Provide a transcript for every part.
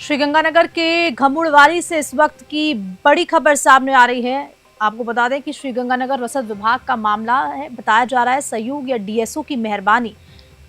श्रीगंगानगर के घमुड़वारी से इस वक्त की बड़ी खबर सामने आ रही है। आपको बता दें कि श्रीगंगानगर रसद विभाग का मामला है। बताया जा रहा है सहयोग या डीएसओ की मेहरबानी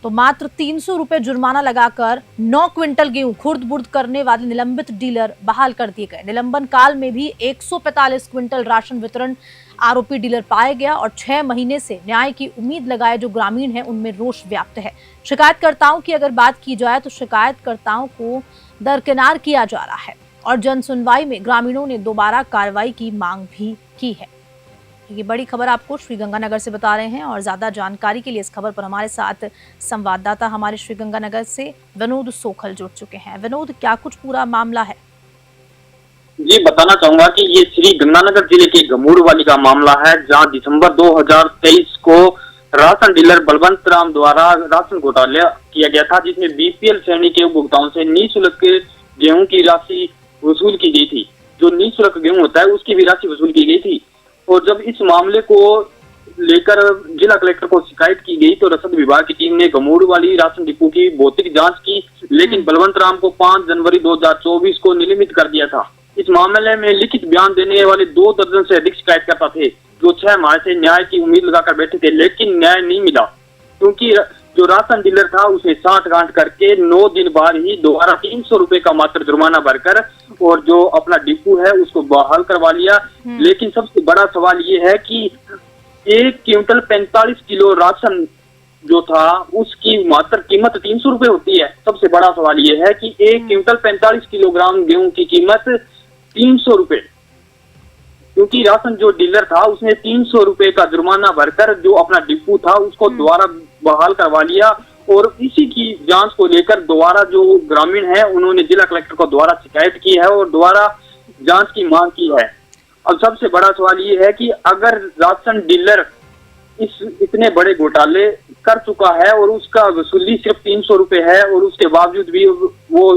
तो मात्र 300 रुपए जुर्माना लगाकर 9 क्विंटल गेहूं खुर्द बुर्द करने वाले निलंबित डीलर बहाल कर दिए गए। निलंबन काल में भी 145 क्विंटल राशन वितरण आरोपी डीलर पाया गया और 6 महीने से न्याय की उम्मीद लगाए जो ग्रामीण हैं उनमें रोष व्याप्त है। शिकायतकर्ताओं की अगर बात की जाए तो शिकायतकर्ताओं को दरकिनार किया जा रहा है और जन सुनवाई में ग्रामीणों ने दोबारा कार्रवाई की मांग भी की है। ये बड़ी खबर आपको श्रीगंगानगर से बता रहे हैं और ज्यादा जानकारी के लिए इस खबर पर हमारे साथ संवाददाता हमारे श्रीगंगानगर से विनोद सोखल जुड़ चुके हैं। विनोद, क्या कुछ पूरा मामला है? जी, बताना चाहूंगा कि ये श्रीगंगानगर जिले के घमुड़वाली का मामला है, जहां दिसंबर 2023 को राशन डीलर बलवंत राम द्वारा राशन घोटाला किया गया था, जिसमें बीपीएल श्रेणी के उपभोक्ताओं से निःशुल्क गेहूं की राशि वसूल की गई थी। जो निःशुल्क गेहूं होता है उसकी भी राशि वसूल की गई थी। और जब इस मामले को लेकर जिला कलेक्टर को शिकायत की गई तो रसद विभाग की टीम ने घमुड़वाली राशन डिपो की भौतिक जांच की, लेकिन बलवंत राम को 5 जनवरी 2024 को निलंबित कर दिया था। इस मामले में लिखित बयान देने वाले 2 दर्जन से अधिक शिकायतकर्ता थे, जो 6 माह से न्याय की उम्मीद लगाकर बैठे थे, लेकिन न्याय नहीं मिला, क्योंकि जो राशन डीलर था उसे साठगांठ करके 9 दिन बाद ही दोबारा 300 रुपए का मात्र जुर्माना भरकर और जो अपना डिपो है उसको बहाल करवा लिया। लेकिन सबसे बड़ा सवाल ये है कि 1 क्विंटल 45 किलो राशन जो था उसकी मात्र कीमत 300 रुपए होती है। सबसे बड़ा सवाल ये है कि 1 क्विंटल 45 किलोग्राम गेहूं की कीमत 300 रुपए, क्योंकि राशन जो डीलर था उसने 300 रुपए का जुर्माना भरकर जो अपना डिपो था उसको दोबारा बहाल करवा लिया। और इसी की जांच को लेकर दोबारा जो ग्रामीण है उन्होंने जिला कलेक्टर को दोबारा शिकायत की है और दोबारा जांच की मांग की है। अब सबसे बड़ा सवाल ये है कि अगर राशन डीलर इतने बड़े घोटाले कर चुका है और उसका वसूली सिर्फ 300 रुपए है और उसके बावजूद भी वो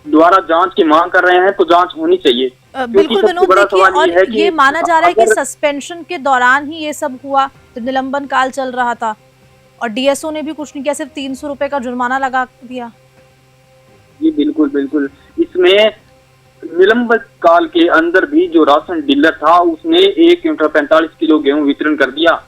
दोबारा जांच की मांग कर रहे हैं, तो जांच होनी चाहिए। बिल्कुल विनोद, देखिए और ये माना जा रहा है कि सस्पेंशन के दौरान ही ये सब हुआ, तो निलंबन काल चल रहा था और डीएसओ ने भी कुछ नहीं किया, सिर्फ 300 रुपए का जुर्माना लगा दिया। जी बिल्कुल बिल्कुल, इसमें निलंबन काल के अंदर भी जो राशन डीलर था उसने 1 क्विंटल 45 किलो गेहूं वितरण कर दिया।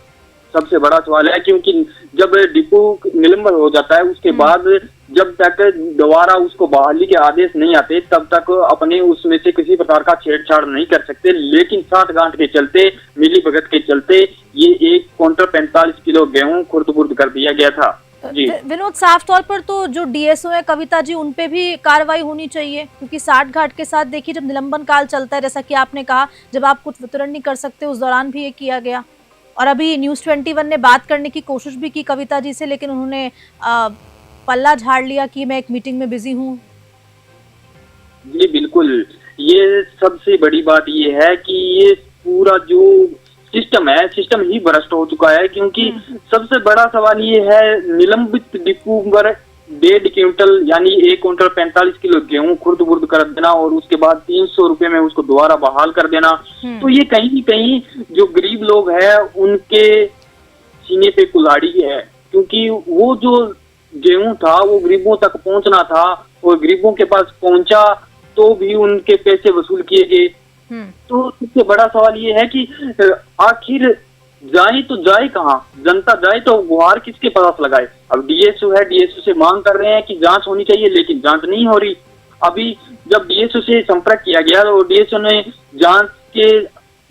सबसे बड़ा सवाल है क्योंकि जब डिपो निलंबन हो जाता है उसके बाद जब तक दोबारा उसको बहाली के आदेश नहीं आते तब तक अपने उसमें से किसी प्रकार का छेड़छाड़ नहीं कर सकते। लेकिन साठगांठ के चलते, मिली भगत के चलते ये 1 क्विंटल 45 किलो गेहूं खुर्द-बुर्द कर दिया गया था। जी विनोद, साफ तौर पर तो जो डीएसओ है कविता जी, उनपे भी कार्रवाई होनी चाहिए, क्योंकि साठगांठ के साथ देखिए जब निलंबन काल चलता है, जैसा कि आपने कहा, जब आप कुछ वितरण नहीं कर सकते उस दौरान भी ये किया गया। और अभी न्यूज़ 21 ने बात करने की कोशिश भी की कविता जी से, लेकिन उन्होंने पल्ला झाड़ लिया कि मैं एक मीटिंग में बिजी हूँ। जी बिल्कुल, ये सबसे बड़ी बात ये है कि ये पूरा जो सिस्टम है, सिस्टम ही भ्रष्ट हो चुका है। क्योंकि सबसे बड़ा सवाल ये है, निलंबित डिपो पर 1.5 क्विंटल यानी 1 क्विंटल 45 किलो गेहूं खुर्द-बुर्द कर देना और उसके बाद 300 रुपए में उसको दोबारा बहाल कर देना, तो ये कहीं न कहीं जो गरीब लोग हैं उनके सीने पे कुल्हाड़ी है। क्योंकि वो जो गेहूं था वो गरीबों तक पहुंचना था और गरीबों के पास पहुंचा तो भी उनके पैसे वसूल किए गए। तो सबसे बड़ा सवाल ये है कि आखिर जाए तो जाए कहाँ, जनता जाए तो गुहार किसके पास लगाए। अब डीएसओ है, डीएसओ से मांग कर रहे हैं कि जांच होनी चाहिए, लेकिन जांच नहीं हो रही। अभी जब डीएसओ से संपर्क किया गया और डीएसओ ने जांच के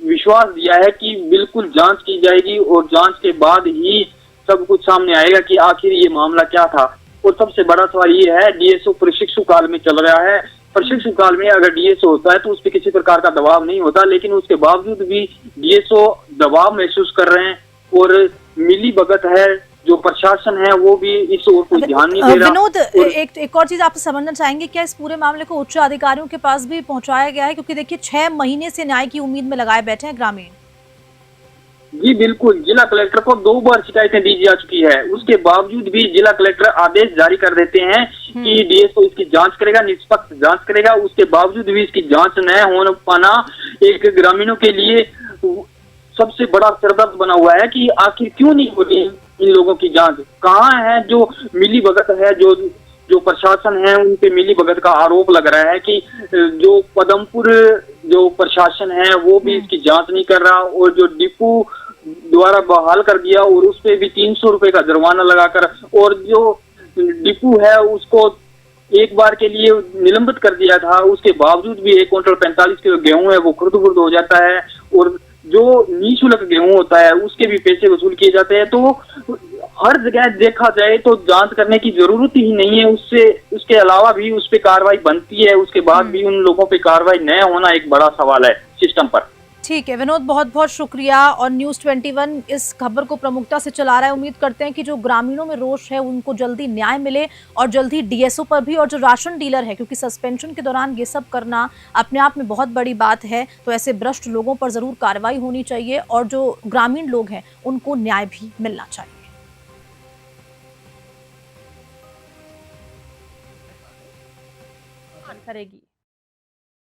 विश्वास दिया है कि बिल्कुल जांच की जाएगी और जांच के बाद ही सब कुछ सामने आएगा कि आखिर ये मामला क्या था। और सबसे बड़ा सवाल ये है, डीएसओ प्रशिक्षु काल में चल रहा है। प्रशिक्षु काल में अगर डीएसओ होता है तो उस पर किसी प्रकार का दबाव नहीं होता, लेकिन उसके बावजूद भी डीएसओ दबाव महसूस कर रहे हैं और मिली भगत है जो प्रशासन है वो भी इस ओर कोई ध्यान नहीं दे रहा। विनोद, एक और चीज आपसे समझना चाहेंगे, क्या इस पूरे मामले को उच्च अधिकारियों के पास भी पहुंचाया गया है? क्योंकि देखिए 6 महीने से न्याय की उम्मीद में लगाए बैठे हैं ग्रामीण। जी बिल्कुल, जिला कलेक्टर को 2 बार शिकायतें दी जा चुकी है, उसके बावजूद भी जिला कलेक्टर आदेश जारी कर देते हैं कि डीएसओ इसकी जांच करेगा, निष्पक्ष जांच करेगा। उसके बावजूद भी इसकी जांच न हो पाना एक ग्रामीणों के लिए सबसे बड़ा सरदर्द बना हुआ है कि आखिर क्यों नहीं हो रही इन लोगों की जांच। कहाँ है जो मिली भगत है, जो जो प्रशासन है उन पे मिली भगत का आरोप लग रहा है कि जो पदमपुर जो प्रशासन है वो भी इसकी जांच नहीं कर रहा, और जो डिपो द्वारा बहाल कर दिया और उस पे भी 300 रुपए का जुर्माना लगाकर, और जो डिपो है उसको एक बार के लिए निलंबित कर दिया था, उसके बावजूद भी 1 क्विंटल 45 किलो गेहूं है वो खुर्द-बुर्द हो जाता है, और जो निःशुल्क गेहूं होता है उसके भी पैसे वसूल किए जाते हैं। तो हर जगह देखा जाए तो जांच करने की जरूरत ही नहीं है, उससे उसके अलावा भी उस पे कार्रवाई बनती है, उसके बाद भी उन लोगों पे कार्रवाई न होना एक बड़ा सवाल है सिस्टम पर। ठीक है विनोद, बहुत बहुत शुक्रिया। और न्यूज़ 21 इस खबर को प्रमुखता से चला रहा है। उम्मीद करते हैं कि जो ग्रामीणों में रोष है उनको जल्दी न्याय मिले, और जल्दी डीएसओ पर भी, और जो राशन डीलर है, क्योंकि सस्पेंशन के दौरान ये सब करना अपने आप में बहुत बड़ी बात है, तो ऐसे भ्रष्ट लोगों पर जरूर कार्रवाई होनी चाहिए, और जो ग्रामीण लोग हैं उनको न्याय भी मिलना चाहिए। करेगी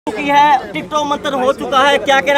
है टिकटॉक मंथन हो चुका है, क्या कहना